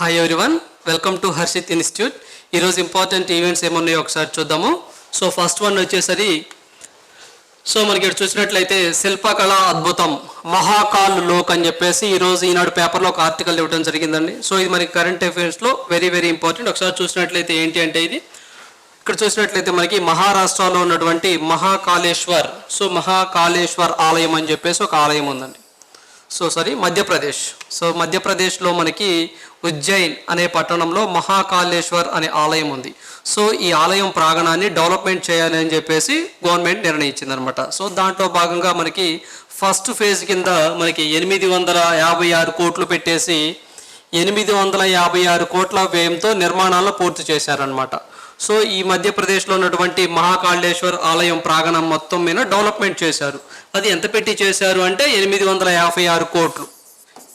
Hi everyone, welcome to Harshit institute. ఈరోజు important events ఏమున్నాయో ఒకసారి చూద్దాము. సో ఫస్ట్ వన్ వచ్చేసరి మనకి ఇక్కడ చూసినట్లయితే శిల్పకళ అద్భుతం మహాకాల్ లోక్ అని చెప్పేసి ఈరోజు ఈనాడు పేపర్లో ఒక ఆర్టికల్ ఇవ్వడం జరిగిందండి. సో ఇది మనకి కరెంట్ అఫైర్స్లో వెరీ వెరీ ఇంపార్టెంట్. ఒకసారి చూసినట్లయితే ఏంటి అంటే ఇది ఇక్కడ చూసినట్లయితే మనకి మహారాష్ట్రలో ఉన్నటువంటి మహాకాళేశ్వర్ మహాకాళేశ్వర్ ఆలయం అని చెప్పేసి ఒక ఆలయం ఉందండి. మధ్యప్రదేశ్. మధ్యప్రదేశ్లో మనకి ఉజ్జయిన్ అనే పట్టణంలో మహాకాళేశ్వర్ అనే ఆలయం ఉంది. సో ఈ ఆలయం ప్రాంగణాన్ని డెవలప్మెంట్ చేయాలి అని చెప్పేసి గవర్నమెంట్ నిర్ణయించిందనమాట. సో దాంట్లో భాగంగా మనకి ఫస్ట్ ఫేజ్ కింద మనకి 856 కోట్లు పెట్టేసి 856 కోట్ల వ్యయంతో నిర్మాణాలను పూర్తి చేశారనమాట. సో ఈ మధ్యప్రదేశ్లో ఉన్నటువంటి మహాకాళేశ్వర్ ఆలయం ప్రాంగణం మొత్తం మీద డెవలప్మెంట్ చేశారు. అది ఎంత పెట్టి చేశారు అంటే 856 కోట్లు.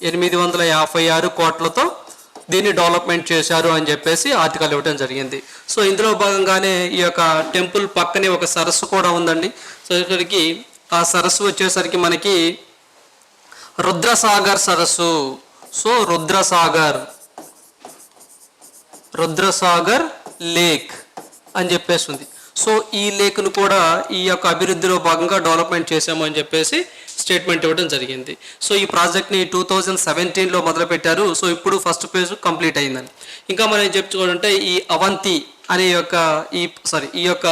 856 కోట్లతో దీన్ని డెవలప్మెంట్ చేశారు అని చెప్పేసి ఆర్టికల్ ఇవ్వడం జరిగింది. సో ఇందులో భాగంగానే ఈ యొక్క టెంపుల్ పక్కనే ఒక సరస్సు కూడా ఉందండి. సో ఇక్కడికి ఆ సరస్సు వచ్చేసరికి మనకి రుద్రసాగర్ సరస్సు. సో రుద్రసాగర్ లేక్ అని చెప్పేసి ఉంది. సో ఈ లేక్ను కూడా ఈ యొక్క అభివృద్ధిలో భాగంగా డెవలప్మెంట్ చేసాము అని చెప్పేసి స్టేట్మెంట్ ఇవ్వడం జరిగింది. సో ఈ ప్రాజెక్ట్ని 2017లో మొదలుపెట్టారు. సో ఇప్పుడు ఫస్ట్ ఫేజ్ కంప్లీట్ అయిందండి. ఇంకా మనం చెప్పుకోవాలంటే ఈ అవంతి అనే ఈ యొక్క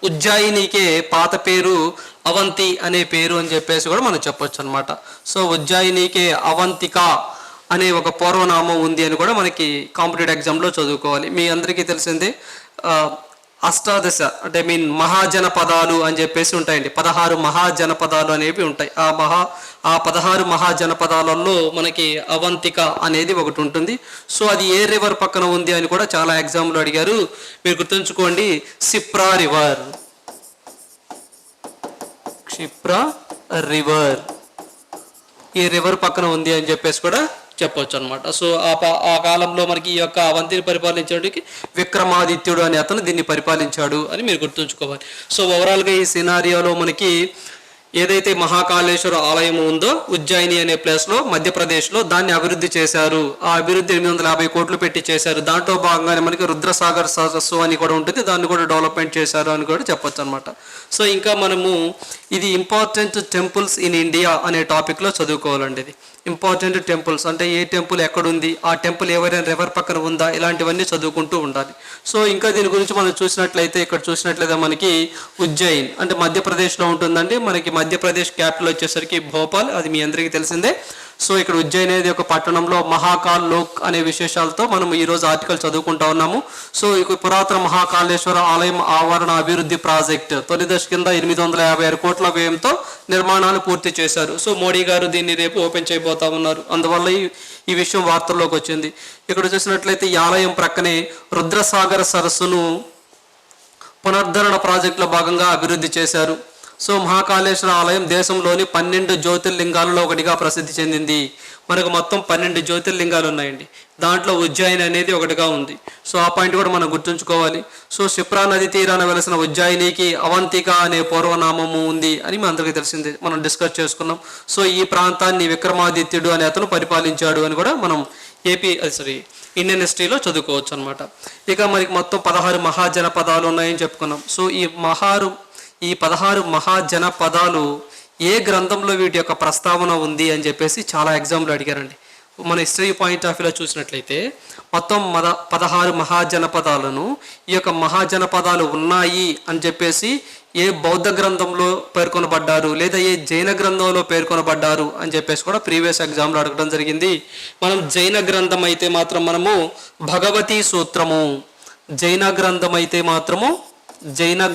ఉజ్జయినికే పాత పేరు అవంతి అనే పేరు అని చెప్పేసి కూడా మనం చెప్పొచ్చు అనమాట. సో ఉజ్జయినికే అవంతిక అనే ఒక పూర్వనామం ఉంది అని కూడా మనకి కాంపిటేటివ్ ఎగ్జామ్లో చదువుకోవాలి. మీ అందరికీ తెలిసిందే అష్టాదశ అంటే మహాజనపదాలు అని చెప్పేసి ఉంటాయండి. 16 మహాజనపదాలు అనేవి ఉంటాయి. ఆ 16 మహాజనపదాలలో మనకి అవంతిక అనేది ఒకటి ఉంటుంది. సో అది ఏ రివర్ పక్కన ఉంది అని కూడా చాలా ఎగ్జామ్లో అడిగారు. మీరు గుర్తుంచుకోండి, క్షిప్రా రివర్ ఈ రివర్ పక్కన ఉంది అని చెప్పేసి కూడా చెప్పవచ్చు అనమాట. సో ఆ కాలంలో మనకి ఈ యొక్క అవంతిని పరిపాలించడానికి విక్రమాదిత్యుడు అనే అతను దీన్ని పరిపాలించాడు అని మీరు గుర్తుంచుకోవాలి. సో ఓవరాల్గా ఈ సినారియోలో మనకి ఏదైతే మహాకాళేశ్వర ఆలయం ఉందో ఉజ్జయిని అనే ప్లేస్లో మధ్యప్రదేశ్లో దాన్ని అభివృద్ధి చేశారు. ఆ అభివృద్ధి 850 కోట్లు పెట్టి చేశారు. దాంట్లో భాగంగానే మనకి రుద్రసాగర్ సరస్సు అని కూడా ఉంటుంది, దాన్ని కూడా డెవలప్మెంట్ చేశారు అని కూడా చెప్పొచ్చు అనమాట. సో ఇంకా మనము ఇది ఇంపార్టెంట్ టెంపుల్స్ ఇన్ ఇండియా అనే టాపిక్లో చదువుకోవాలండి. ఇది ఇంపార్టెంట్ టెంపుల్స్ అంటే ఏ టెంపుల్ ఎక్కడుంది, ఆ టెంపుల్ ఎవరైనా రివర్ పక్కన ఉందా, ఇలాంటివన్నీ చదువుకుంటూ ఉండాలి. సో ఇంకా దీని గురించి మనం చూసినట్లయితే మనకి ఉజ్జయిన్ అంటే మధ్యప్రదేశ్లో ఉంటుందండి. మనకి మధ్యప్రదేశ్ క్యాపిటల్ వచ్చేసరికి భోపాల్, అది మీ అందరికీ తెలిసిందే. సో ఇక్కడ ఉజ్జయిన్ అనేది ఒక పట్టణంలో మహాకాల్ లోక్ అనే విశేషాలతో మనం ఈరోజు ఆర్టికల్ చదువుకుంటా ఉన్నాము. సో ఇక పురాతన మహాకాళేశ్వర ఆలయం ఆవరణ అభివృద్ధి ప్రాజెక్ట్ తొలి దశ కింద 856 కోట్ల వ్యయంతో నిర్మాణాలు పూర్తి చేశారు. సో మోడీ గారు దీన్ని రేపు ఓపెన్ చేయబోతా ఉన్నారు. అందువల్ల ఈ విషయం వార్తల్లోకి వచ్చింది. ఇక్కడ చూసినట్లయితే ఈ ఆలయం ప్రక్కనే రుద్రసాగర్ సరస్సును పునరుద్ధరణ ప్రాజెక్టులో భాగంగా అభివృద్ధి చేశారు. సో మహాకాళేశ్వర ఆలయం దేశంలోని 12 జ్యోతిర్లింగాలలో ఒకటిగా ప్రసిద్ధి చెందింది. మనకు మొత్తం 12 జ్యోతిర్లింగాలు ఉన్నాయండి. దాంట్లో ఉజ్జయిని అనేది ఒకటిగా ఉంది. సో ఆ పాయింట్ కూడా మనం గుర్తుంచుకోవాలి. సో క్షిప్రా నది తీరాన వెలసిన ఉజ్జయినికి అవంతిక అనే పూర్వనామము ఉంది అని మన అందరికీ తెలిసిందే, మనం డిస్కస్ చేసుకున్నాం. సో ఈ ప్రాంతాన్ని విక్రమాదిత్యుడు అనే అతను పరిపాలించాడు అని కూడా మనం ఇండియన్ హిస్టరీలో చదువుకోవచ్చు అనమాట. ఇక మనకి మొత్తం 16 మహాజనపదాలు ఉన్నాయని చెప్పుకున్నాం. సో ఈ 16 మహాజనపదాలు ఏ గ్రంథంలో వీటి యొక్క ప్రస్తావన ఉంది అని చెప్పేసి చాలా ఎగ్జామ్లు అడిగారండి. మన హిస్టరీ పాయింట్ ఆఫ్ వ్యూలో చూసినట్లయితే మొత్తం 16 మహాజనపదాలను ఈ యొక్క మహాజనపదాలు ఉన్నాయి అని చెప్పేసి ఏ బౌద్ధ గ్రంథంలో పేర్కొనబడ్డారు లేదా ఏ జైన గ్రంథంలో పేర్కొనబడ్డారు అని చెప్పేసి కూడా ప్రీవియస్ ఎగ్జామ్లో అడగడం జరిగింది. మనం జైన గ్రంథం అయితే మాత్రం మనము భగవతీ సూత్రము, జైన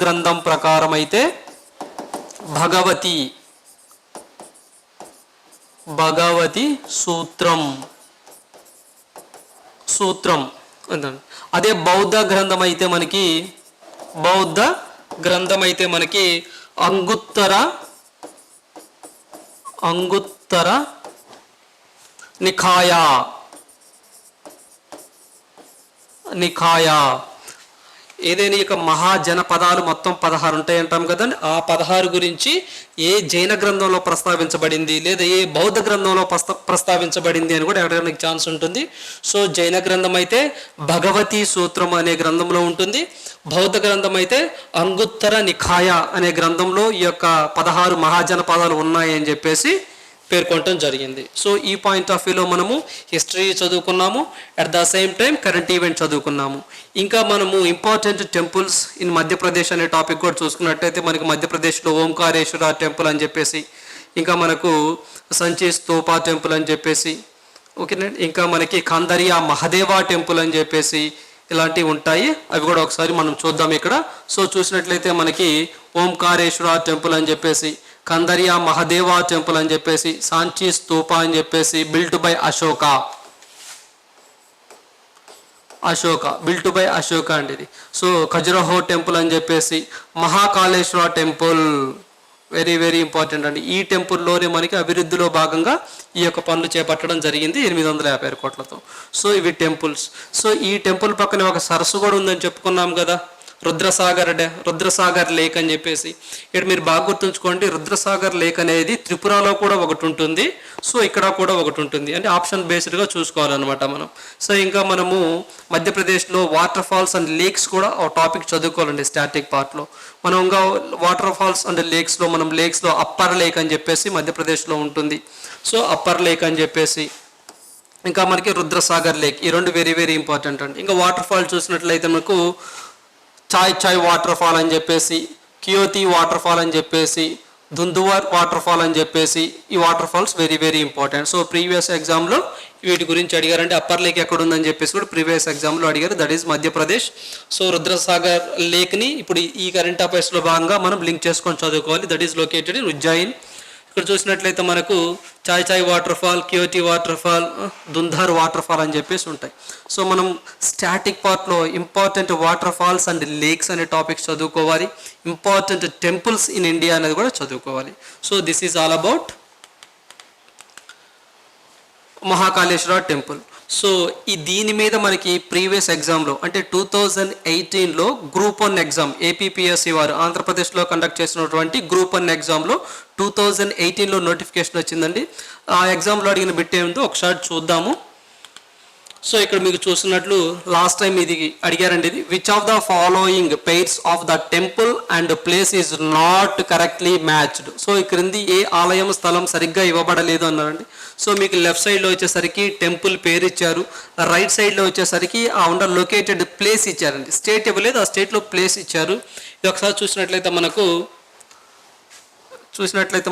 గ్రంథం ప్రకారం అయితే భగవతి సూత్రం అదే బౌద్ధ గ్రంథం అయితే మనకి అంగుత్తర నికాయ ఏదైనా ఇక మహాజనపదాలు మొత్తం 16 ఉంటాయి అంటాం కదండి. ఆ 16 గురించి ఏ జైన గ్రంథంలో ప్రస్తావించబడింది లేదా ఏ బౌద్ధ గ్రంథంలో ప్రస్తావించబడింది అని కూడా అడగడానికి ఛాన్స్ ఉంటుంది. సో జైన గ్రంథం అయితే భగవతి సూత్రం అనే గ్రంథంలో ఉంటుంది. బౌద్ధ గ్రంథం అయితే అంగుత్తర నికాయ అనే గ్రంథంలో ఈ యొక్క 16 మహాజనపదాలు ఉన్నాయి అని చెప్పేసి పేర్కొనటం జరిగింది. సో ఈ పాయింట్ ఆఫ్ వ్యూలో మనము హిస్టరీ చదువుకున్నాము, at the same time current event చదువుకున్నాము. ఇంకా మనము ఇంపార్టెంట్ టెంపుల్స్ ఇన్ మధ్యప్రదేశ్ అనే టాపిక్ కూడా చూసుకున్నట్టయితే మనకి మధ్యప్రదేశ్లో ఓంకారేశ్వర టెంపుల్ అని చెప్పేసి, ఇంకా మనకు సంచి స్తూపా టెంపుల్ అని చెప్పేసి, ఓకేనా, ఇంకా మనకి ఖందరియా మహదేవా టెంపుల్ అని చెప్పేసి ఇలాంటివి ఉంటాయి. అవి కూడా ఒకసారి మనం చూద్దాం ఇక్కడ. సో చూసినట్లయితే మనకి ఓంకారేశ్వర టెంపుల్ అని చెప్పేసి, ఖందరియా మహదేవా టెంపుల్ అని చెప్పేసి, సాంచి స్తూపా అని చెప్పేసి, బిల్ట్ బై అశోక అండి ఇది. సో ఖజురహో టెంపుల్ అని చెప్పేసి, Mahakaleshwar temple very very important అండి. ఈ టెంపుల్లోనే మనకి అభివృద్ధిలో భాగంగా ఈ యొక్క పనులు చేపట్టడం జరిగింది 856 కోట్లతో. సో ఇవి టెంపుల్స్. సో ఈ టెంపుల్ పక్కనే ఒక సరస్సు కూడా ఉందని చెప్పుకున్నాం కదా, రుద్రసాగర్ లేక్ అని చెప్పేసి. ఇక్కడ మీరు బాగా గుర్తుంచుకోండి, రుద్రసాగర్ లేక్ అనేది త్రిపురలో కూడా ఒకటి ఉంటుంది, సో ఇక్కడ కూడా ఒకటి ఉంటుంది. అంటే ఆప్షన్ బేస్డ్గా చూసుకోవాలన్నమాట మనం. సో ఇంకా మనము మధ్యప్రదేశ్లో వాటర్ ఫాల్స్ అండ్ లేక్స్ కూడా ఒక టాపిక్ చదువుకోవాలండి స్టాటిక్ పార్ట్లో. మనం ఇంకా వాటర్ ఫాల్స్ అండ్ లేక్స్లో మనం లేక్స్లో అప్పర్ లేక్ అని చెప్పేసి మధ్యప్రదేశ్లో ఉంటుంది. సో అప్పర్ లేక్ అని చెప్పేసి, ఇంకా మనకి రుద్రసాగర్ లేక్, ఈ రెండు వెరీ వెరీ ఇంపార్టెంట్ అండి. ఇంకా వాటర్ ఫాల్ చూసినట్లయితే మనకు చాయ్ వాటర్ ఫాల్ అని చెప్పేసి, కియోతి వాటర్ ఫాల్ అని చెప్పేసి, దుందువర్ వాటర్ ఫాల్ అని చెప్పేసి, ఈ water falls very very important. So previous ఎగ్జామ్లో వీటి గురించి అడిగారంటే అప్పర్ లేక్ ఎక్కడ ఉందని చెప్పేసి కూడా ప్రీవియస్ ఎగ్జామ్లో అడిగారు, that is Madhya Pradesh. So Rudrasagar లేక్ని ఇప్పుడు ఈ కరెంట్ అఫైర్స్లో భాగంగా మనం లింక్ చేసుకొని చదువుకోవాలి, that is located in Ujjain. ఇక్కడ చూసినట్లయితే మనకు Chai waterfall, Keoti waterfall, Dhundhar waterfall అని చెప్పేసి ఉంటాయి. సో మనం స్టాటిక్ పార్ట్లో important waterfalls and lakes అనే టాపిక్స్ చదువుకోవాలి, ఇంపార్టెంట్ టెంపుల్స్ ఇన్ ఇండియా అనేది కూడా చదువుకోవాలి. So this is all about Mahakaleshwar temple. So దీని మీద మనకి ప్రీవియస్ ఎగ్జామ్లో అంటే 2018లో గ్రూప్ 1 ఎగ్జామ్ ఏపీపీఎస్సీ వారు ఆంధ్రప్రదేశ్లో కండక్ట్ చేసినటువంటి గ్రూప్ 1 ఎగ్జామ్లో 2018లో నోటిఫికేషన్ వచ్చిందండి. ఆ ఎగ్జామ్లో అడిగిన బిట్ ఏమిటో ఒకసారి చూద్దాము. సో ఇక్కడ మీకు చూస్తున్నట్లు లాస్ట్ టైం ఇది అడిగారండి, ఇది which of the following pairs of the temple and place is not correctly matched. So ఈ క్రింది ఏ ఆలయం స్థలం సరిగ్గా ఇవ్వబడలేదు అన్నారండి. సో మీకు లెఫ్ట్ సైడ్లో వచ్చేసరికి టెంపుల్ పేరు ఇచ్చారు, రైట్ సైడ్లో వచ్చేసరికి ఆ ఉన్న లొకేటెడ్ ప్లేస్ ఇచ్చారండి. స్టేట్ ఇవ్వలేదు, ఆ స్టేట్లో ప్లేస్ ఇచ్చారు. ఇది ఒకసారి చూసినట్లయితే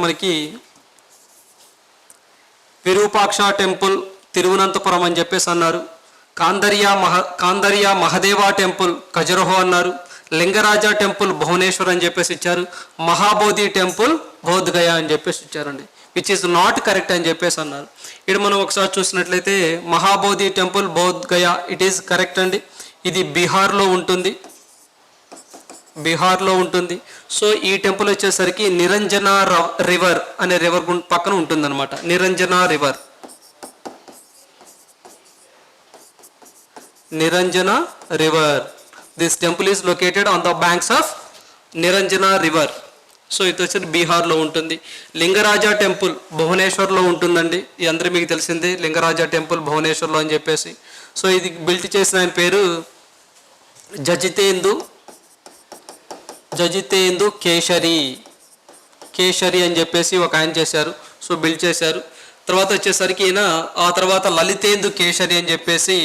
మనకి విరూపాక్ష టెంపుల్ తిరువనంతపురం అని చెప్పేసి అన్నారు, కాందరియా మహదేవా టెంపుల్ ఖజురహో అన్నారు, లింగరాజా టెంపుల్ భువనేశ్వర్ అని చెప్పేసి ఇచ్చారు, మహాబోధి టెంపుల్ బోధ్గయ అని చెప్పేసి ఇచ్చారండి, విచ్ ఈజ్ నాట్ కరెక్ట్ అని చెప్పేసి అన్నారు. ఇక్కడ మనం ఒకసారి చూసినట్లయితే Mahabodhi temple Bodhgaya it is correct అండి. ఇది బీహార్లో ఉంటుంది. సో ఈ టెంపుల్ వచ్చేసరికి నిరంజన రివర్ అనే రివర్ పక్కన ఉంటుందన్నమాట. Niranjana river this temple is located on the banks of Niranjana river. So ఇది వచ్చి బీహార్లో ఉంటుంది. లింగరాజా టెంపుల్ భువనేశ్వర్లో ఉంటుందండి, ఇది అందరూ మీకు తెలిసిందే, లింగరాజా టెంపుల్ భువనేశ్వర్లో అని చెప్పేసి. సో ఇది బిల్ట్ చేసిన ఆయన పేరు జజితేందు కేశరి అని చెప్పేసి ఒక ఆయన చేశారు. సో బిల్డ్ చేశారు. తర్వాత వచ్చేసరికి ఈయన ఆ తర్వాత లలితేందు కేశరి అని చెప్పేసి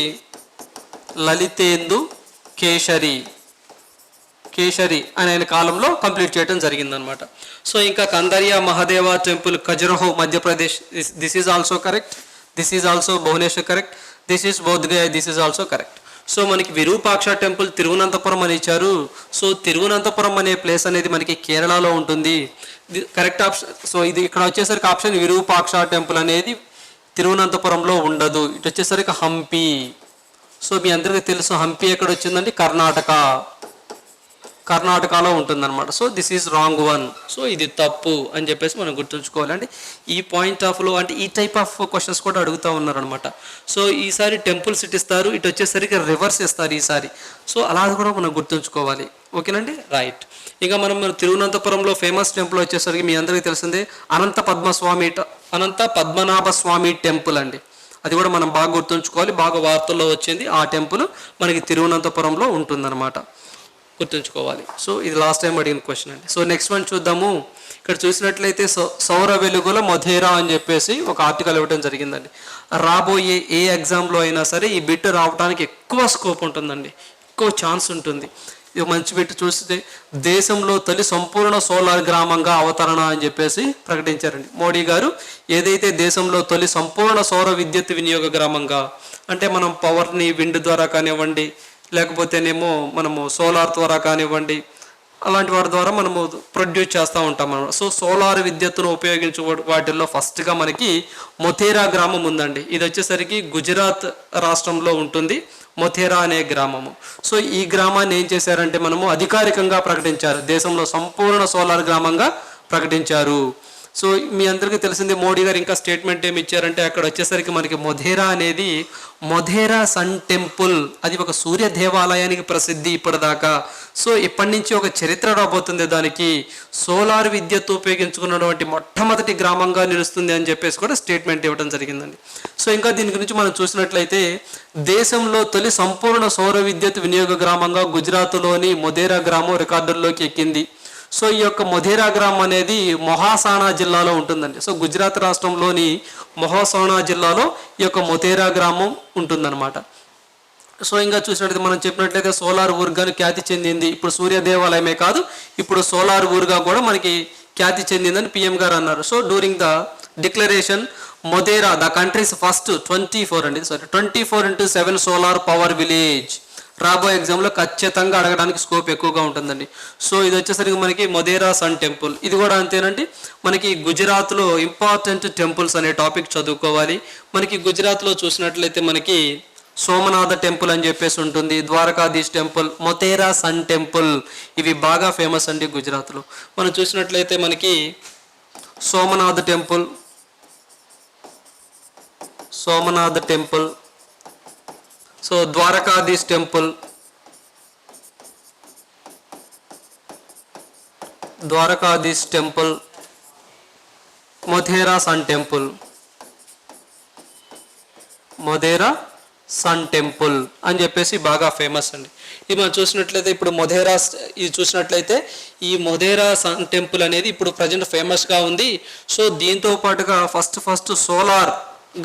కేశరి అని ఆయన కాలంలో కంప్లీట్ చేయడం జరిగిందనమాట. సో ఇంకా Kandariya Mahadeva temple Khajuraho Madhya Pradesh, this is also correct. This is also Bhubaneswar correct. This is Bodhgaya, this is also correct. So మనకి విరూపాక్ష టెంపుల్ తిరువనంతపురం అని ఇచ్చారు. సో తిరువనంతపురం అనే ప్లేస్ అనేది మనకి కేరళలో ఉంటుంది, కరెక్ట్ ఆప్షన్. సో ఇది ఇక్కడ వచ్చేసరికి ఆప్షన్ విరూపాక్ష టెంపుల్ అనేది తిరువనంతపురంలో ఉండదు. ఇటు వచ్చేసరికి హంపి. సో మీ అందరికీ తెలుసు హంపి ఎక్కడ వచ్చిందండి, కర్ణాటక. కర్ణాటకలో ఉంటుందన్నమాట. So this is wrong one. So ఇది తప్పు అని చెప్పేసి మనం గుర్తుంచుకోవాలి. అంటే ఈ పాయింట్ ఆఫ్లో అంటే ఈ టైప్ ఆఫ్ క్వశ్చన్స్ కూడా అడుగుతూ ఉన్నారనమాట. సో ఈసారి టెంపుల్స్ ఇస్తారు, ఇటు వచ్చేసరికి రివర్స్ ఇస్తారు ఈసారి. సో అలా కూడా మనం గుర్తుంచుకోవాలి. ఓకేనండి, రైట్. ఇంకా మనం తిరువనంతపురంలో ఫేమస్ టెంపుల్ వచ్చేసరికి మీ అందరికీ తెలిసిందే అనంత పద్మనాభ స్వామి టెంపుల్ అండి. అది కూడా మనం బాగా గుర్తుంచుకోవాలి, బాగా వార్తల్లో వచ్చింది. ఆ టెంపుల్ మనకి తిరువనంతపురంలో ఉంటుందన్నమాట, గుర్తుంచుకోవాలి. సో ఇది లాస్ట్ టైం అడిగిన క్వశ్చన్ అండి. సో నెక్స్ట్ వన్ చూద్దాము. ఇక్కడ చూసినట్లయితే సౌర వెలుగుల మొధేరా అని చెప్పేసి ఒక ఆర్టికల్ ఇవ్వడం జరిగిందండి. రాబోయే ఏ ఎగ్జామ్లో అయినా సరే ఈ బిట్ రావడానికి ఎక్కువ స్కోప్ ఉంటుందండి, ఎక్కువ ఛాన్స్ ఉంటుంది. ఇది మంచి బిట్ చూస్తే దేశంలో తొలి సంపూర్ణ సోలార్ గ్రామంగా అవతరణ అని చెప్పేసి ప్రకటించారండి మోడీ గారు. ఏదైతే దేశంలో తొలి సంపూర్ణ సౌర విద్యుత్ వినియోగ గ్రామంగా, అంటే మనం పవర్ని విండ్ ద్వారా కానివ్వండి, లేకపోతేనేమో మనము సోలార్ ద్వారా కానివ్వండి, అలాంటి వాటి ద్వారా మనము ప్రొడ్యూస్ చేస్తూ ఉంటాం మనం. సో సోలార్ విద్యుత్తును ఉపయోగించే వాటిల్లో ఫస్ట్గా మనకి మొథేరా గ్రామం ఉందండి. ఇది వచ్చేసరికి గుజరాత్ రాష్ట్రంలో ఉంటుంది, మొథేరా అనే గ్రామము. సో ఈ గ్రామాన్ని ఏం చేశారంటే మనము అధికారికంగా ప్రకటించారు, దేశంలో సంపూర్ణ సోలార్ గ్రామంగా ప్రకటించారు. సో మీ అందరికీ తెలిసింది మోడీ గారు ఇంకా స్టేట్మెంట్ ఏమి ఇచ్చారంటే అక్కడ వచ్చేసరికి మనకి మొధేరా అనేది మొధేరా సన్ టెంపుల్, అది ఒక సూర్య దేవాలయానికి ప్రసిద్ధి ఇప్పటిదాకా. సో ఇప్పటి నుంచి ఒక చరిత్ర రాబోతుంది, దానికి సోలార్ విద్యుత్ ఉపయోగించుకున్నటువంటి మొట్టమొదటి గ్రామంగా నిలుస్తుంది అని చెప్పేసి కూడా స్టేట్మెంట్ ఇవ్వడం జరిగిందండి. సో ఇంకా దీని గురించి మనం చూసినట్లయితే దేశంలో తొలి సంపూర్ణ సౌర విద్యుత్ వినియోగ గ్రామంగా గుజరాత్లోని మొధేరా గ్రామం రికార్డుల్లోకి ఎక్కింది. సో ఈ యొక్క మొధేరా గ్రామం అనేది మొహాసానా జిల్లాలో ఉంటుందండి. సో గుజరాత్ రాష్ట్రంలోని మొహాసానా జిల్లాలో ఈ యొక్క మొధేరా గ్రామం ఉంటుందన్నమాట. సో ఇంకా చూసినట్లయితే మనం చెప్పినట్లయితే సోలార్ ఊరుగాను ఖ్యాతి చెందింది. ఇప్పుడు సూర్య దేవాలయమే కాదు, ఇప్పుడు సోలార్ ఊరుగా కూడా మనకి ఖ్యాతి చెందిందని పిఎం గారు అన్నారు. So during the declaration Modhera the countries first 24x7 solar power village. రాబోయే ఎగ్జామ్లో ఖచ్చితంగా అడగడానికి స్కోప్ ఎక్కువగా ఉంటుందండి. సో ఇది వచ్చేసరికి మనకి మొధేరా సన్ టెంపుల్, ఇది కూడా అంతేనండి. మనకి గుజరాత్లో ఇంపార్టెంట్ టెంపుల్స్ అనే టాపిక్ చదువుకోవాలి. మనకి గుజరాత్లో చూసినట్లయితే మనకి సోమనాథ టెంపుల్ అని చెప్పేసి ఉంటుంది, Dwarkadhish temple, Modhera sun temple, ఇవి బాగా ఫేమస్ అండి గుజరాత్లో. మనం చూసినట్లయితే మనకి Somnath temple, so Dwarkadhish temple, Modhera sun temple అని చెప్పేసి బాగా ఫేమస్ అండి. ఇది మనం చూసినట్లయితే ఇప్పుడు ఈ మొధేరా సన్ టెంపుల్ అనేది ఇప్పుడు ప్రజెంట్ ఫేమస్గా ఉంది. సో దీంతో పాటుగా ఫస్ట్ సోలార్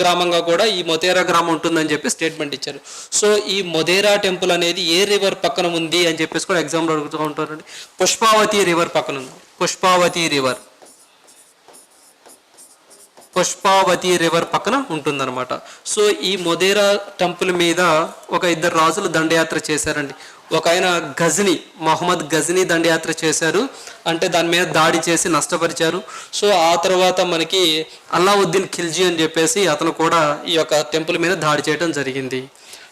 గ్రామంగా కూడా ఈ మొధేరా గ్రామం ఉంటుందని చెప్పి స్టేట్మెంట్ ఇచ్చారు. సో ఈ మొధేరా టెంపుల్ అనేది ఏ రివర్ పక్కన ఉంది అని చెప్పేసి కూడా ఎగ్జామ్లో అడుగుతూ ఉంటారండి. పుష్పావతి రివర్ పక్కన ఉంది, పుష్పావతి రివర్ పక్కన ఉంటుందన్నమాట. సో ఈ మొధేరా టెంపుల్ మీద ఒక ఇద్దరు రాజులు దండయాత్ర చేశారండి. ఒక ఆయన మొహమ్మద్ గజనీ దండయాత్ర చేశారు, అంటే దాని మీద దాడి చేసి నష్టపరిచారు. సో ఆ తర్వాత మనకి అల్లావుద్దీన్ ఖిల్జీ అని చెప్పేసి అతను కూడా ఈ యొక్క టెంపుల్ మీద దాడి చేయడం జరిగింది.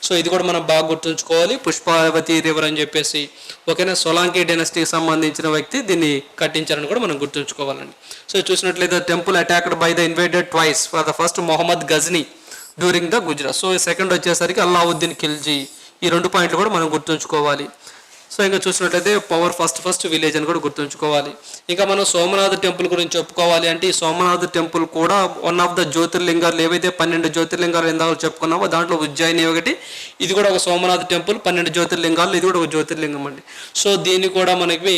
సో ఇది కూడా మనం బాగా గుర్తుంచుకోవాలి, పుష్పావతి రివర్ అని చెప్పేసి. ఓకేనా, సోలాంకి డైనస్టీకి సంబంధించిన వ్యక్తి దీన్ని కట్టించారని కూడా మనం గుర్తుంచుకోవాలండి. సో చూసినట్లయితే temple attacked by the invaded twice for the first Mohammad Ghazni during the Gujarat. So second వచ్చేసరికి అల్లావుద్దీన్ ఖిల్జీ. ఈ 2 పాయింట్లు కూడా మనం గుర్తుంచుకోవాలి. సో ఇంకా చూసినట్లయితే పవర్ ఫస్ట్ విలేజ్ అని కూడా గుర్తుంచుకోవాలి. ఇంకా మనం సోమనాథ్ టెంపుల్ గురించి చెప్పుకోవాలి అంటే ఈ సోమనాథ్ టెంపుల్ కూడా వన్ ఆఫ్ ద జ్యోతిర్లింగాలు, ఏవైతే 12 జ్యోతిర్లింగాలు ఎందాక చెప్పుకున్నామో దాంట్లో ఉజ్జయిని ఒకటి. ఇది కూడా ఒక సోమనాథ్ టెంపుల్, 12 జ్యోతిర్లింగాలు, ఇది కూడా ఒక జ్యోతిర్లింగం అండి. సో దీన్ని కూడా మనకి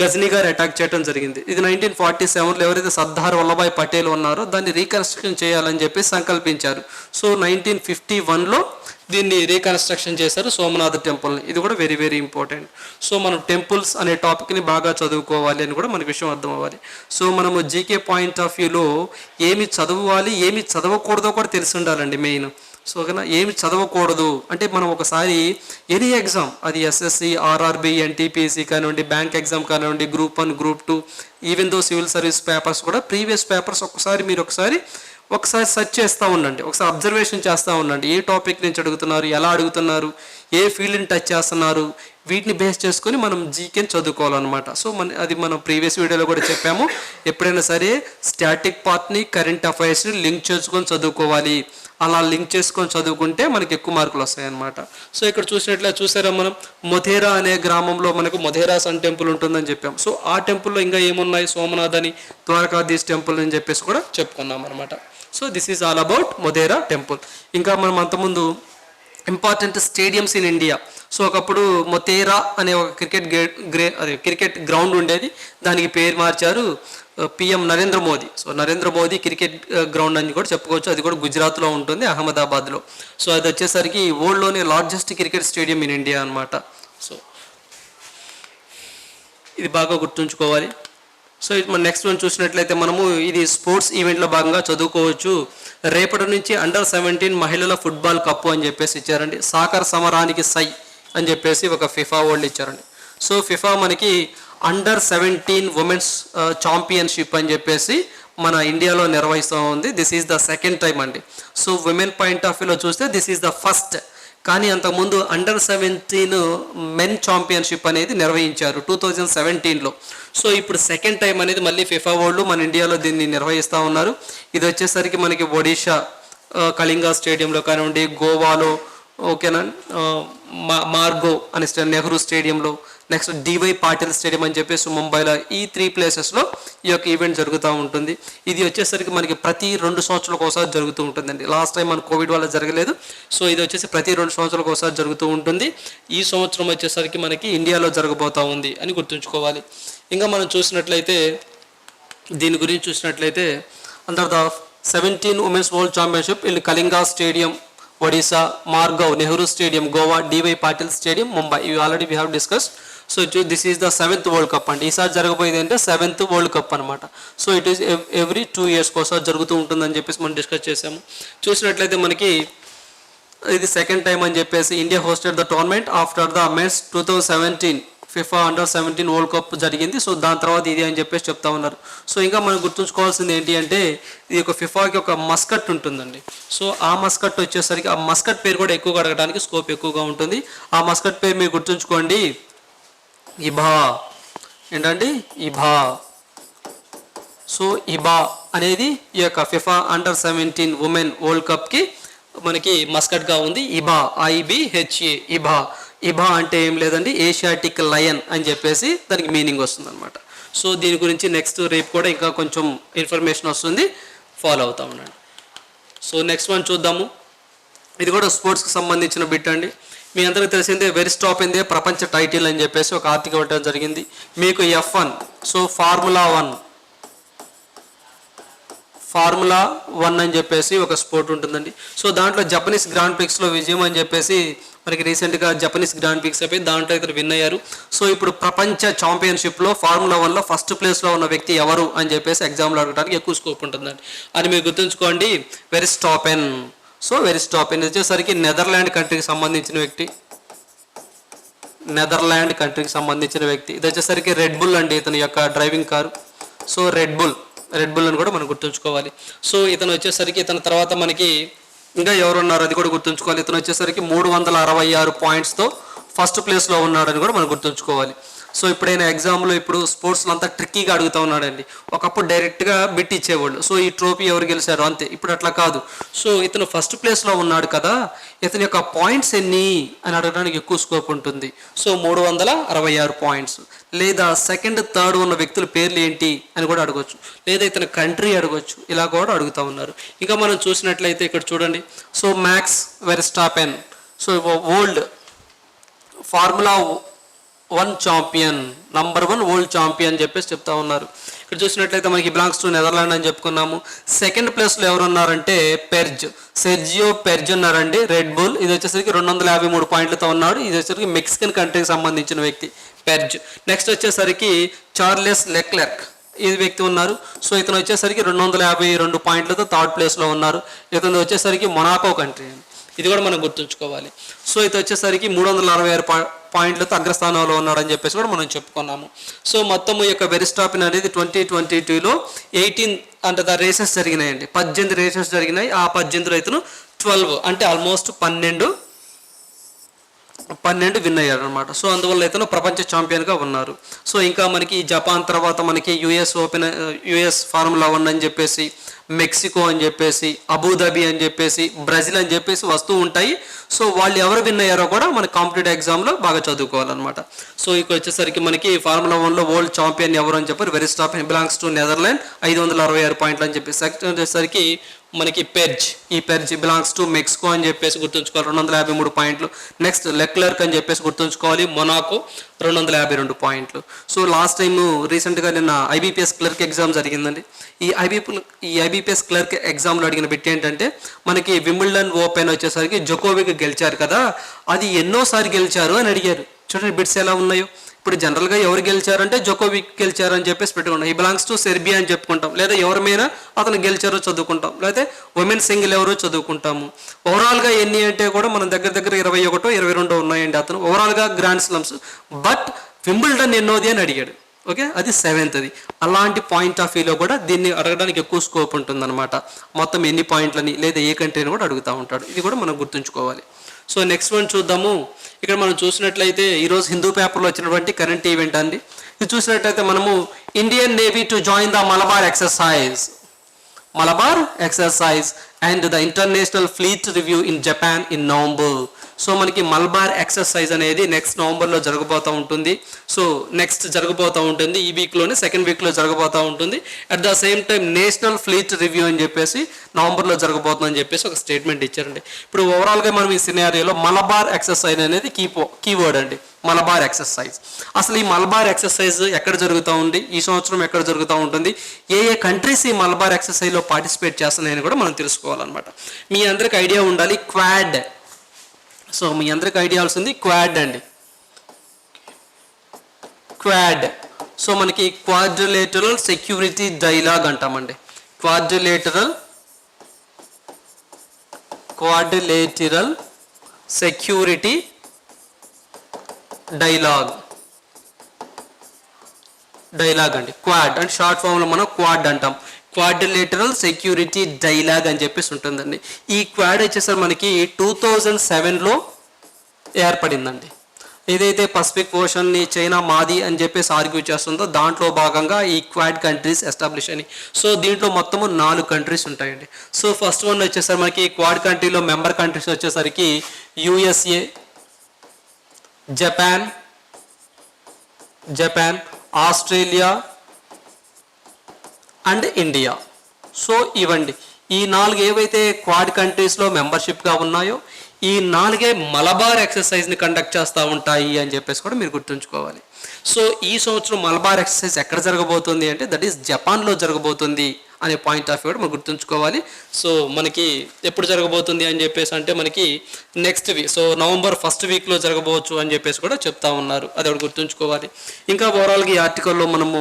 గజనీ గారు అటాక్ చేయడం జరిగింది. ఇది 1947లో ఎవరైతే సర్దార్ వల్లభాయ్ పటేల్ ఉన్నారో దాన్ని రీకన్స్ట్రక్షన్ చేయాలని చెప్పి సంకల్పించారు. సో 1951లో దీన్ని రీకన్స్ట్రక్షన్ చేశారు సోమనాథ్ టెంపుల్ని. ఇది కూడా వెరీ వెరీ ఇంపార్టెంట్. సో మనం టెంపుల్స్ అనే టాపిక్ని బాగా చదువుకోవాలి అని కూడా మనకు విషయం అర్థం అవ్వాలి. సో మనము జీకే పాయింట్ ఆఫ్ వ్యూలో ఏమి చదవాలి ఏమి చదవకూడదో కూడా తెలిసి ఉండాలండి మెయిన్. సో ఓకేనా, ఏమి చదవకూడదు అంటే మనం ఒకసారి ఎనీ ఎగ్జామ్, అది ఎస్ఎస్సి, ఆర్ఆర్బి, ఎన్టీపీసీ కానివ్వండి, బ్యాంక్ ఎగ్జామ్ కానివ్వండి, group 1, group 2, even though civil service papers కూడా ప్రీవియస్ పేపర్స్ ఒకసారి సెర్చ్ చేస్తూ ఉండండి, ఒకసారి అబ్జర్వేషన్ చేస్తూ ఉండండి. ఏ టాపిక్ నుంచి అడుగుతున్నారు, ఎలా అడుగుతున్నారు, ఏ ఫీల్డ్ని టచ్ చేస్తున్నారు, వీటిని బేస్ చేసుకొని మనం జీకేని చదువుకోవాలన్నమాట. సో అది మనం ప్రీవియస్ వీడియోలో కూడా చెప్పాము, ఎప్పుడైనా సరే స్టాటిక్ పార్ట్ని కరెంట్ అఫైర్స్ని లింక్ చేసుకొని చదువుకోవాలి. అలా లింక్ చేసుకొని చదువుకుంటే మనకి ఎక్కువ మార్కులు వస్తాయన్నమాట. సో ఇక్కడ చూసారా మనం మొధేరా అనే గ్రామంలో మనకు మొధేరా సన్ టెంపుల్ ఉంటుందని చెప్పాం. సో ఆ టెంపుల్లో ఇంకా ఏమున్నాయి, సోమనాథ్ అని, ద్వారకాధీశ్ టెంపుల్ అని చెప్పేసి కూడా చెప్పుకున్నాం అనమాట. So this is all about Modhera temple. ఇంకా మనం అంతకుముందు important stadiums in India. So ఒకప్పుడు మొతేరా అనే ఒక క్రికెట్ గ్రౌండ్ ఉండేది, దానికి పేరు మార్చారు PM Narendra Modi. So Narendra Modi cricket ground అని కూడా చెప్పుకోవచ్చు. అది కూడా గుజరాత్లో ఉంటుంది, అహ్మదాబాద్లో. సో అది వచ్చేసరికి వరల్డ్లోనే largest cricket stadium in India అనమాట. సో ఇది బాగా గుర్తుంచుకోవాలి. సో మన నెక్స్ట్ వన్ చూసినట్లయితే మనము ఇది స్పోర్ట్స్ ఈవెంట్లో భాగంగా చదువుకోవచ్చు. రేపటి నుంచి అండర్-17 మహిళల ఫుట్బాల్ కప్పు అని చెప్పేసి ఇచ్చారండి. సాకర్ సమరానికి సై అని చెప్పేసి ఒక ఫిఫా వరల్డ్ ఇచ్చారండి. సో ఫిఫా మనకి అండర్-17 ఉమెన్స్ ఛాంపియన్షిప్ అని చెప్పేసి మన ఇండియాలో నిర్వహిస్తూ ఉంది. This is the second time అండి. సో ఉమెన్ పాయింట్ ఆఫ్ వ్యూలో చూస్తే దిస్ ఈజ్ ద ఫస్ట్. కానీ అంతకుముందు అండర్-17 మెన్ ఛాంపియన్షిప్ అనేది నిర్వహించారు 2017లో. సో ఇప్పుడు సెకండ్ టైం అనేది మళ్ళీ ఫిఫా వరల్డ్ మన ఇండియాలో దీన్ని నిర్వహిస్తూ ఉన్నారు. ఇది వచ్చేసరికి మనకి ఒడిషా కళింగా స్టేడియంలో కానివ్వండి, గోవాలో ఓకేనా మార్గో అనే నెహ్రూ స్టేడియంలో, నెక్స్ట్ డివై పాటిల్ స్టేడియం అని చెప్పేసి ముంబైలో, ఈ 3 ప్లేసెస్లో ఈ యొక్క ఈవెంట్ జరుగుతూ ఉంటుంది. ఇది వచ్చేసరికి మనకి ప్రతి 2 సంవత్సరాలకు ఒకసారి జరుగుతూ ఉంటుందండి. లాస్ట్ టైం మన కోవిడ్ వల్ల జరగలేదు. సో ఇది వచ్చేసి ప్రతి 2 సంవత్సరాలకు ఒకసారి జరుగుతూ ఉంటుంది. ఈ సంవత్సరం వచ్చేసరికి మనకి ఇండియాలో జరగబోతూ ఉంది అని గుర్తుంచుకోవాలి. ఇంకా మనం చూసినట్లయితే దీని గురించి చూసినట్లయితే under the 17 women's world championship in Kalinga stadium Odisha, Margao Nehru stadium Goa, D Y Patil stadium Mumbai. ఇవి already we have discuss. So this is the 7th world cup అండి. ఈసారి జరగబోయేది అంటే 7th వరల్డ్ కప్ అనమాట. So it is every 2 years ఒకసారి జరుగుతూ ఉంటుందని చెప్పేసి మనం డిస్కస్ చేసాము. చూసినట్లయితే మనకి ఇది సెకండ్ టైం అని చెప్పేసి India hosted the tournament after the men's 2017 FIFA under world cup జరిగింది. సో దాని తర్వాత ఇది అని చెప్పేసి చెప్తా ఉన్నారు. సో ఇంకా మనం గుర్తుంచుకోవాల్సింది ఏంటి అంటే ఇది ఒక ఫిఫాకి ఒక మస్కట్ ఉంటుందండి. సో ఆ మస్కట్ వచ్చేసరికి ఆ మస్కట్ పేరు కూడా ఎక్కువగా అడగడానికి స్కోప్ ఎక్కువగా ఉంటుంది. ఆ మస్కట్ పేరు మీరు గుర్తుంచుకోండి, ఇబా. ఏంటండి? ఇబా. సో ఇబా అనేది ఈ యొక్క ఫిఫా అండర్-17 ఉమెన్ వరల్డ్ కప్కి మనకి మస్కట్గా ఉంది. ఇబా, IBHA, ఇబా. ఇబా అంటే ఏం లేదండి, ఏషియాటిక్ లయన్ అని చెప్పేసి దానికి మీనింగ్ వస్తుంది అనమాట. సో దీని గురించి నెక్స్ట్ రేపు కూడా ఇంకా కొంచెం ఇన్ఫర్మేషన్ వస్తుంది, ఫాలో అవుతా ఉండండి. సో నెక్స్ట్ వన్ చూద్దాము. ఇది కూడా స్పోర్ట్స్కి సంబంధించిన బిట్ అండి. మీ అందరికీ తెలిసిందే వెరీ స్టాప్ ఇందే ప్రపంచ టైటిల్ అని చెప్పేసి ఒక ఆర్టికల్ ఇవ్వడం జరిగింది. మీకు F1, సో ఫార్ములా 1 అని చెప్పేసి ఒక స్పోర్ట్ ఉంటుందండి. సో దాంట్లో జపనీస్ గ్రాండ్ ప్రిక్స్లో విజయం అని చెప్పేసి మనకి రీసెంట్గా జపనీస్ గ్రాండ్ ప్రిక్స్ అయిపోయి దాంట్లో ఇతను విన్ అయ్యారు. సో ఇప్పుడు ప్రపంచ ఛాంపియన్షిప్లో ఫార్ములా 1లో ఫస్ట్ ప్లేస్లో ఉన్న వ్యక్తి ఎవరు అని చెప్పేసి ఎగ్జామ్లో అడగడానికి ఎక్కువ స్కోప్ ఉంటుందండి. అని మీరు గుర్తుంచుకోండి, వెరిస్టాపెన్. సో వెరిస్టాపెన్ వచ్చేసరికి నెదర్లాండ్ కంట్రీకి సంబంధించిన వ్యక్తి. ఇది వచ్చేసరికి రెడ్ బుల్ అండి ఇతని యొక్క driving car. So red bull అని కూడా మనం గుర్తుంచుకోవాలి. సో ఇతను వచ్చేసరికి ఇతని తర్వాత మనకి ఇంకా ఎవరున్నారు అది కూడా గుర్తుంచుకోవాలి. ఇతను వచ్చేసరికి 366 పాయింట్స్తో ఫస్ట్ ప్లేస్లో ఉన్నాడని కూడా మనం గుర్తుంచుకోవాలి. సో ఇప్పుడైనా ఎగ్జామ్లో ఇప్పుడు స్పోర్ట్స్లో అంతా ట్రిక్కీగా అడుగుతూ ఉన్నాడండి. ఒకప్పుడు డైరెక్ట్గా బిట్ ఇచ్చేవాళ్ళు, సో ఈ ట్రోఫీ ఎవరు గెలిచారు అంతే. ఇప్పుడు అట్లా కాదు. సో ఇతను ఫస్ట్ ప్లేస్లో ఉన్నాడు కదా, ఇతని యొక్క పాయింట్స్ ఎన్ని అని అడగడానికి ఎక్కువ స్కోప్ ఉంటుంది. సో 366 పాయింట్స్, లేదా సెకండ్ థర్డ్ ఉన్న వ్యక్తుల పేర్లు ఏంటి అని కూడా అడగవచ్చు, లేదా ఇతని కంట్రీ అడగవచ్చు. ఇలా కూడా అడుగుతూ ఉన్నారు. ఇంకా మనం చూసినట్లయితే ఇక్కడ చూడండి. So max Verstappen, so world formula 1 champion, number 1 world champion చెప్పేసి చెప్తా ఉన్నారు. ఇక్కడ చూసినట్లయితే మనకి బిలాంగ్స్ టు నెదర్లాండ్ అని చెప్పుకున్నాము. సెకండ్ ప్లేస్లో ఎవరు ఉన్నారంటే సెర్జియో పెర్జ్ ఉన్నారండి, రెడ్ బుల్. ఇది వచ్చేసరికి 253 పాయింట్లతో ఉన్నాడు. ఇది వచ్చేసరికి మెక్సికన్ కంట్రీకి సంబంధించిన వ్యక్తి పెర్జ్. నెక్స్ట్ వచ్చేసరికి చార్లెస్ లెక్లెర్క్ ఈ వ్యక్తి ఉన్నారు. సో ఇతను వచ్చేసరికి 252 పాయింట్లతో థర్డ్ ప్లేస్లో ఉన్నారు. ఇతను వచ్చేసరికి మొనాకో కంట్రీ, ఇది కూడా మనం గుర్తుంచుకోవాలి. సో ఇది వచ్చేసరికి 366 పాయింట్లతో అగ్రస్థానంలో ఉన్నాడని చెప్పేసి కూడా మనం చెప్పుకున్నాము. సో మొత్తం ఈ యొక్క వెరిస్టాపెన్ అనేది 2022లో 18 అంటే ద రేసెస్ జరిగినాయండి. 18 రేసెస్ జరిగినాయి. ఆ 18లో ఇతను 12 అంటే ఆల్మోస్ట్ 12 12 విన్ అయ్యారు అనమాట. సో అందువల్ల ఇతను ప్రపంచ ఛాంపియన్గా ఉన్నారు. సో ఇంకా మనకి జపాన్ తర్వాత మనకి యుఎస్ ఫార్ములా 1 అని చెప్పేసి, మెక్సికో అని చెప్పేసి, అబుదాబి అని చెప్పేసి, బ్రెజిల్ అని చెప్పేసి వస్తూ ఉంటాయి. సో వాళ్ళు ఎవరు విన్ అయ్యారో కూడా మన కాంపిటేటివ్ ఎగ్జామ్లో బాగా చదువుకోవాలన్నమాట. సో ఇక్కడ వచ్చేసరికి మనకి ఫార్ములా 1లో వరల్డ్ ఛాంపియన్ ఎవరు అని చెప్పారు, వెరిస్టాపెన్, బిలాంగ్స్ టు నెదర్లాండ్, 566 పాయింట్లు అని చెప్పేసి. సెకండ్ వచ్చేసరికి మనకి ఈ పెర్జ్ బిలాంగ్స్ టు మెక్సికో అని చెప్పేసి గుర్తుంచుకోవాలి, 253 పాయింట్లు. నెక్స్ట్ లెక్లర్క్ అని చెప్పేసి గుర్తుంచుకోవాలి, మొనాకో, 252 పాయింట్లు. సో లాస్ట్ టైం రీసెంట్గా నిన్న ఐబీపీఎస్ క్లర్క్ ఎగ్జామ్ జరిగిందండి. ఈ ఐబీపీఎస్ క్లర్క్ ఎగ్జామ్లో అడిగిన బిట్ ఏంటంటే మనకి వింబుల్డన్ ఓపెన్ వచ్చేసరికి జోకోవిక్ గెలిచారు కదా, అది ఎన్నోసారి గెలిచారు అని అడిగారు. చూడండి బిట్స్ ఎలా ఉన్నాయో. ఇప్పుడు జనరల్గా ఎవరు గెలిచారంటే జోకోవిక్ గెలిచారు అని చెప్పేసి పెట్టుకుంటాం. ఈ బిలాంగ్స్ టు సెర్బియా అని చెప్పుకుంటాం, లేదా ఎవరి మీద అతను గెలిచారో చదువుకుంటాం, లేదా ఉమెన్ సింగిల్ ఎవరో చదువుకుంటాము. ఓవరాల్గా ఎన్ని అంటే కూడా మన దగ్గర 21, 22 ఉన్నాయండి అతను ఓవరాల్గా గ్రాండ్ స్లమ్స్. బట్ వింబుల్డన్ ఎన్నోది అని అడిగాడు. ఓకే, అది 7th. అలాంటి పాయింట్ ఆఫ్ వ్యూలో కూడా దీన్ని అడగడానికి ఎక్కువ స్కోప్ ఉంటుందన్నమాట. మొత్తం ఎన్ని పాయింట్లని లేదా ఏ కంట్రీని కూడా అడుగుతూ ఉంటాడు. ఇది కూడా మనం గుర్తుంచుకోవాలి. సో నెక్స్ట్ వన్ చూద్దాము. ఇక్కడ మనం చూసినట్లయితే ఈరోజు హిందూ పేపర్లో వచ్చినటువంటి కరెంట్ ఈవెంట్ అండి. ఇది చూసినట్లయితే మనము Indian navy to join the Malabar exercise and the international fleet review in Japan in November. So మనకి మలబార్ ఎక్సర్సైజ్ అనేది నెక్స్ట్ నవంబర్లో జరగబోతూ ఉంటుంది. సో నెక్స్ట్ జరగబోతూ ఉంటుంది, ఈ వీక్లోనే సెకండ్ వీక్లో జరగబోతూ ఉంటుంది. At the same time national fleet review అని చెప్పేసి నవంబర్లో జరగబోతుందని చెప్పేసి ఒక స్టేట్మెంట్ ఇచ్చారండి. ఇప్పుడు ఓవరాల్గా మనం ఈ సినారియోలో మలబార్ ఎక్సర్సైజ్ అనేది కీవర్డ్ అండి. మలబార్ ఎక్సర్సైజ్, అసలు ఈ మలబార్ ఎక్సర్సైజ్ ఎక్కడ జరుగుతూ ఉంది, ఈ సంవత్సరం ఎక్కడ జరుగుతూ ఉంటుంది, ఏ కంట్రీస్ ఈ మలబార్ ఎక్సర్సైజ్లో పార్టిసిపేట్ చేస్తున్నాయని కూడా మనం తెలుసుకోవాలన్నమాట. మీ అందరికి ఐడియా ఉండాలి క్వాడ్. సో మీ అందరికి ఐడియా వస్తుంది క్వాడ్ అండి. క్వాడ్ సో మనకి క్వాడ్రిలేటరల్ సెక్యూరిటీ డైలాగ్ అంటామండి. క్వాడ్రిలేటరల్ సెక్యూరిటీ డైలాగ్ అండి. క్వాడ్ అంటే షార్ట్ ఫామ్లో మనం క్వాడ్ అంటాం. క్వాడ్రిలేటరల్ సెక్యూరిటీ డైలాగ్ అని చెప్పేసి ఉంటుందండి. ఈ క్వాడ్ వచ్చేసరి మనకి 2007లో ఏర్పడిందండి. ఏదైతే పసిఫిక్ ఓషన్ని చైనా మాది అని చెప్పేసి ఆర్గ్యూ చేస్తుందో దాంట్లో భాగంగా ఈ క్వాడ్ కంట్రీస్ ఎస్టాబ్లిష్ అని. సో దీంట్లో మొత్తము 4 కంట్రీస్ ఉంటాయండి. సో ఫస్ట్ వన్ వచ్చేసరి మనకి క్వాడ్ కంట్రీలో మెంబర్ కంట్రీస్ వచ్చేసరికి USA, Japan, Australia and India. So ఇవ్వండి ఈ 4 ఏవైతే క్వాడ్ కంట్రీస్లో మెంబర్షిప్గా ఉన్నాయో ఈ 4 మలబార్ ఎక్సర్సైజ్ని కండక్ట్ చేస్తూ ఉంటాయి అని చెప్పేసి కూడా మీరు గుర్తుంచుకోవాలి. సో ఈ సంవత్సరం మలబార్ ఎక్సర్సైజ్ ఎక్కడ జరగబోతుంది అంటే దట్ ఈస్ జపాన్లో జరగబోతుంది అనే పాయింట్ ఆఫ్ వ్యూ మనం గుర్తుంచుకోవాలి. సో మనకి ఎప్పుడు జరగబోతుంది అని చెప్పేసి అంటే మనకి next week, so November 1st వీక్లో జరగబోవచ్చు అని చెప్పేసి కూడా చెప్తా ఉన్నారు. అది ఒకటి గుర్తుంచుకోవాలి. ఇంకా ఓవరాల్గా ఈ ఆర్టికల్లో మనము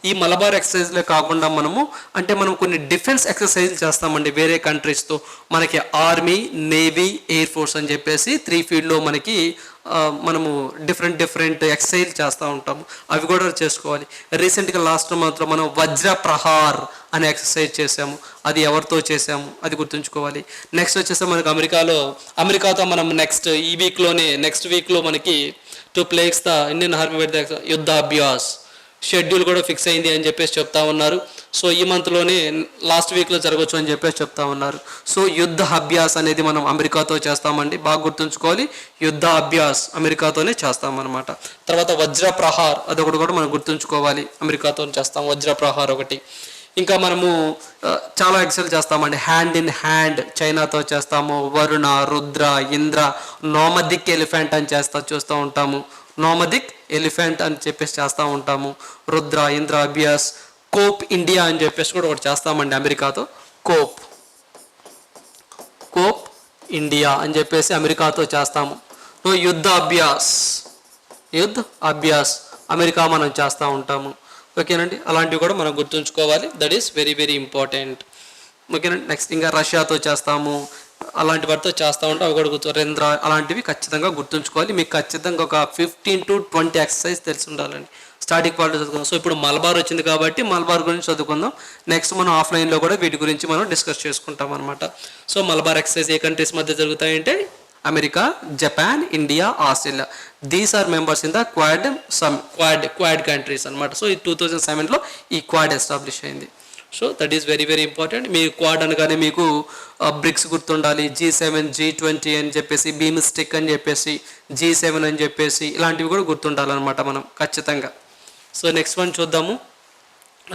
ఈ మలబార్ ఎక్సర్సైజ్లే కాకుండా మనం కొన్ని డిఫెన్స్ ఎక్సర్సైజ్లు చేస్తామండి వేరే కంట్రీస్తో. మనకి ఆర్మీ, నేవీ, ఎయిర్ ఫోర్స్ అని చెప్పేసి 3 ఫీల్డ్లో మనము డిఫరెంట్ ఎక్సర్సైజ్ చేస్తూ ఉంటాము. అవి కూడా చేసుకోవాలి. రీసెంట్గా లాస్ట్ మంత్లో మనం వజ్ర ప్రహార్ అనే ఎక్సర్సైజ్ చేసాము. అది ఎవరితో చేసాము అది గుర్తుంచుకోవాలి. నెక్స్ట్ వచ్చేసి మనకి అమెరికాతో మనం నెక్స్ట్ వీక్లో మనకి 2 plaques the Indian army with యుద్ధ అభ్యాస్ షెడ్యూల్ కూడా ఫిక్స్ అయింది అని చెప్పేసి చెప్తా ఉన్నారు. సో ఈ మంత్లోనే లాస్ట్ వీక్లో జరగవచ్చు అని చెప్పేసి చెప్తా ఉన్నారు. సో యుద్ధ అభ్యాస్ అనేది మనం అమెరికాతో చేస్తామండి, బాగా గుర్తుంచుకోవాలి. యుద్ధ అభ్యాస్ అమెరికాతోనే చేస్తామన్నమాట. తర్వాత వజ్ర ప్రహార్ అదొకటి కూడా మనం గుర్తుంచుకోవాలి, అమెరికాతో చేస్తాం వజ్ర ప్రహార్ ఒకటి. ఇంకా మనము చాలా ఎక్సర్సైజ్ చేస్తామండి. హ్యాండ్ ఇన్ హ్యాండ్ చైనాతో చేస్తాము. వరుణ, రుద్ర, ఇంద్ర, నోమదిక్ ఎలిఫెంట్ అని చూస్తూ ఉంటాము. నోమదిక్ ఎలిఫెంట్ అని చెప్పేసి చేస్తూ ఉంటాము. రుద్ర, ఇంద్ర అభ్యాస్. కోప్ ఇండియా అని చెప్పేసి కూడా ఒకటి చేస్తామండి అమెరికాతో. కోప్ ఇండియా అని చెప్పేసి అమెరికాతో చేస్తాము. యుద్ధ అభ్యాస్ అమెరికా మనం చేస్తూ ఉంటాము. ఓకేనండి, అలాంటివి కూడా మనం గుర్తుంచుకోవాలి. That is very very important. ఓకేనండి. నెక్స్ట్ ఇంకా రష్యాతో చేస్తాము, అలాంటి వాటితో చేస్తూ ఉంటాం. అవి కూడా రేంద్ర అలాంటివి ఖచ్చితంగా గుర్తుంచుకోవాలి. మీకు ఖచ్చితంగా ఒక 15 to 20 ఎక్సర్సైజ్ తెలిసి ఉండాలండి. స్టాటిక్ పార్ట్ చదువుకుందాం. సో ఇప్పుడు మలబార్ వచ్చింది కాబట్టి మలబార్ గురించి చదువుకుందాం. నెక్స్ట్ మనం ఆఫ్లైన్లో కూడా వీటి గురించి మనం డిస్కస్ చేసుకుంటాం అనమాట. సో మలబార్ ఎక్సర్సైజ్ ఏ కంట్రీస్ మధ్య జరుగుతాయంటే America, Japan, India, Australia. These are members in the quad countries అనమాట. సో ఈ 2007లో ఈ క్వాడ్ ఎస్టాబ్లిష్ అయింది. So that is very very important. మీ క్వాడ్ అనగానే మీకు బ్రిక్స్ గుర్తుండాలి, G7, G20 అని చెప్పేసి, బీమ్స్టిక్ అని చెప్పేసి, G7 అని చెప్పేసి, ఇలాంటివి కూడా గుర్తుండాలన్నమాట మనం ఖచ్చితంగా. సో నెక్స్ట్ వన్ చూద్దాము.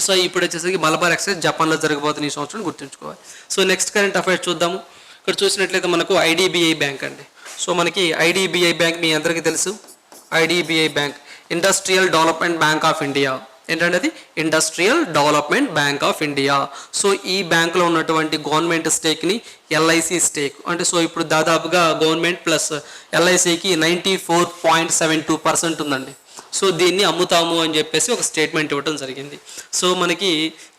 సో ఇప్పుడు వచ్చేసరికి మలబార్ ఎక్స్ప్రెస్ జపాన్లో జరగబోతున్న ఈ సంవత్సరం గుర్తుంచుకోవాలి. సో నెక్స్ట్ కరెంట్ అఫైర్స్ చూద్దాము. ఇక్కడ చూసినట్లయితే మనకు IDBI బ్యాంక్ అండి. సో మనకి IDBI బ్యాంక్ మీ అందరికీ తెలుసు. IDBI bank industrial development bank of India. ఏంటంటే అది industrial development bank of India. So ఈ బ్యాంకులో ఉన్నటువంటి గవర్నమెంట్ స్టేక్ని LIC స్టేక్ అంటే, సో ఇప్పుడు దాదాపుగా గవర్నమెంట్ ప్లస్ LICకి 94.72% ఉందండి. సో దీన్ని అమ్ముతాము అని చెప్పేసి ఒక స్టేట్మెంట్ ఇవ్వడం జరిగింది. సో మనకి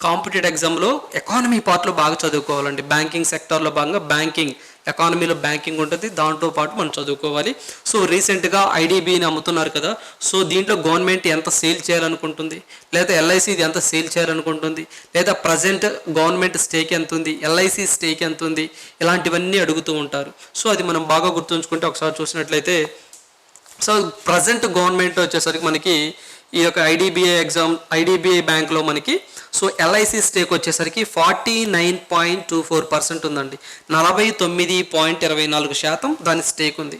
కాంపిటేటివ్ ఎగ్జామ్లో ఎకానమీ పార్ట్లో బాగా చదువుకోవాలండి. బ్యాంకింగ్ సెక్టార్లో భాగంగా బ్యాంకింగ్ ఎకానమీలో బ్యాంకింగ్ ఉంటుంది, దాంతో పాటు మనం చదువుకోవాలి. సో రీసెంట్గా IDBIని అమ్ముతున్నారు కదా. సో దీంట్లో గవర్నమెంట్ ఎంత సేల్ చేయాలనుకుంటుంది, లేదా LIC ఎంత సేల్ చేయాలనుకుంటుంది, లేదా ప్రజెంట్ గవర్నమెంట్ స్టేక్ ఎంత ఉంది, LIC స్టేక్ ఎంత ఉంది, ఇలాంటివన్నీ అడుగుతూ ఉంటారు. సో అది మనం బాగా గుర్తుంచుకుంటే ఒకసారి చూసినట్లయితే, సో ప్రజెంట్ గవర్నమెంట్ వచ్చేసరికి మనకి ఈ యొక్క IDBI బ్యాంక్లో మనకి సో LIC స్టేక్ వచ్చేసరికి 49.24% ఉందండి. 49.24% దాని స్టేక్ ఉంది.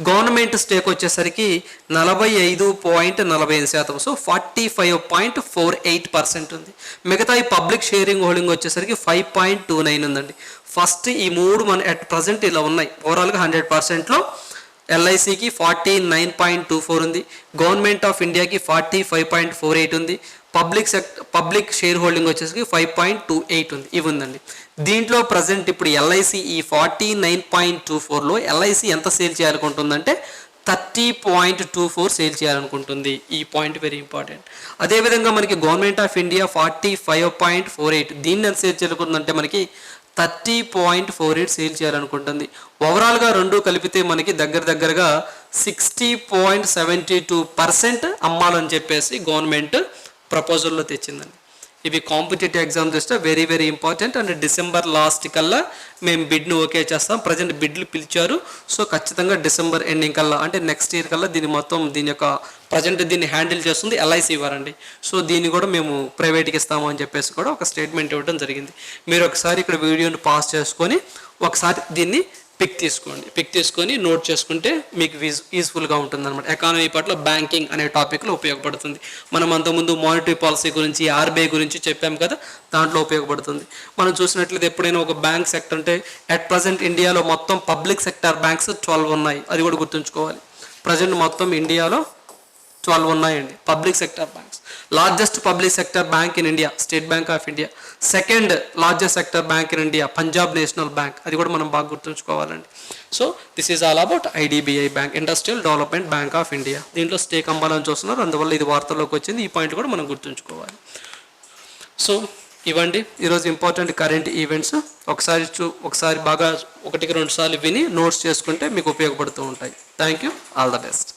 గవర్నమెంట్ స్టేక్ వచ్చేసరికి 45.45%. సో 45.48% ఉంది. మిగతా ఈ పబ్లిక్ షేరింగ్ హోల్డింగ్ వచ్చేసరికి 5.29 ఉందండి. ఫస్ట్ ఈ మూడు మన అట్ ప్రజెంట్ ఇలా ఉన్నాయి. ఓవరాల్గా 100%లో LICకి 49.24 ఉంది, గవర్నమెంట్ ఆఫ్ ఇండియాకి 45.48 ఉంది, పబ్లిక్ షేర్ హోల్డింగ్ వచ్చేసి 5.28 ఉంది. ఇవి ఉందండి. దీంట్లో ప్రజెంట్ ఇప్పుడు LIC ఈ 49.24లో LIC ఎంత సేల్ చేయాలనుకుంటుందంటే 30.24 సేల్ చేయాలనుకుంటుంది. ఈ పాయింట్ వెరీ ఇంపార్టెంట్. అదేవిధంగా మనకి గవర్నమెంట్ ఆఫ్ ఇండియా 45.48 దీన్ని ఎంత సేల్ చేయాలనుకుంటుందంటే మనకి 30.48 సేల్ చేయాలనుకుంటుంది. ఓవరాల్గా రెండు కలిపితే మనకి దగ్గరగా 60.72% అమ్మాలని చెప్పేసి గవర్నమెంట్ ప్రపోజల్లో తెచ్చిందండి. ఇవి కాంపిటేటివ్ ఎగ్జామ్ దృష్ట్యా very very important. And December last కల్లా మేము బిడ్ను ఓకే చేస్తాం. ప్రజెంట్ బిడ్లు పిలిచారు. సో ఖచ్చితంగా డిసెంబర్ ఎండింగ్ కల్లా అంటే నెక్స్ట్ ఇయర్ కల్లా దీని యొక్క ప్రజెంట్ దీన్ని హ్యాండిల్ చేస్తుంది LIC వారండి. సో దీన్ని కూడా మేము ప్రైవేట్కి ఇస్తాము అని చెప్పేసి కూడా ఒక స్టేట్మెంట్ ఇవ్వడం జరిగింది. మీరు ఒకసారి ఇక్కడ వీడియోని పాస్ చేసుకొని ఒకసారి దీన్ని పిక్ తీసుకొని నోట్ చేసుకుంటే మీకు యూస్ఫుల్గా ఉంటుంది అనమాట. ఎకానమీ పట్ల బ్యాంకింగ్ అనే టాపిక్లో ఉపయోగపడుతుంది. మనం అంతకుముందు మానిటరీ పాలసీ గురించి RBI గురించి చెప్పాం కదా, దాంట్లో ఉపయోగపడుతుంది. మనం చూసినట్లయితే ఎప్పుడైనా ఒక బ్యాంక్ సెక్టర్ అంటే అట్ ప్రజెంట్ ఇండియాలో మొత్తం పబ్లిక్ సెక్టర్ బ్యాంక్స్ 12 ఉన్నాయి. అది కూడా గుర్తుంచుకోవాలి. ప్రజెంట్ మొత్తం ఇండియాలో 12 ఉన్నాయండి public sector banks. Largest public sector bank in India State Bank of India. Second largest sector bank in India Punjab National Bank. అది కూడా మనం బాగా గుర్తుంచుకోవాలండి. So this is all about IDBI bank, industrial development bank of India. దీంట్లో stake అమ్మాలని చూస్తున్నారు, అందువల్ల ఇది వార్తల్లోకి వచ్చింది. ఈ పాయింట్ కూడా మనం గుర్తుంచుకోవాలి. సో ఇవ్వండి ఈరోజు ఇంపార్టెంట్ కరెంట్ ఈవెంట్స్. ఒకసారి బాగా 1-2 సార్లు విని నోట్స్ చేసుకుంటే మీకు ఉపయోగపడుతూ ఉంటాయి. Thank you. All the best.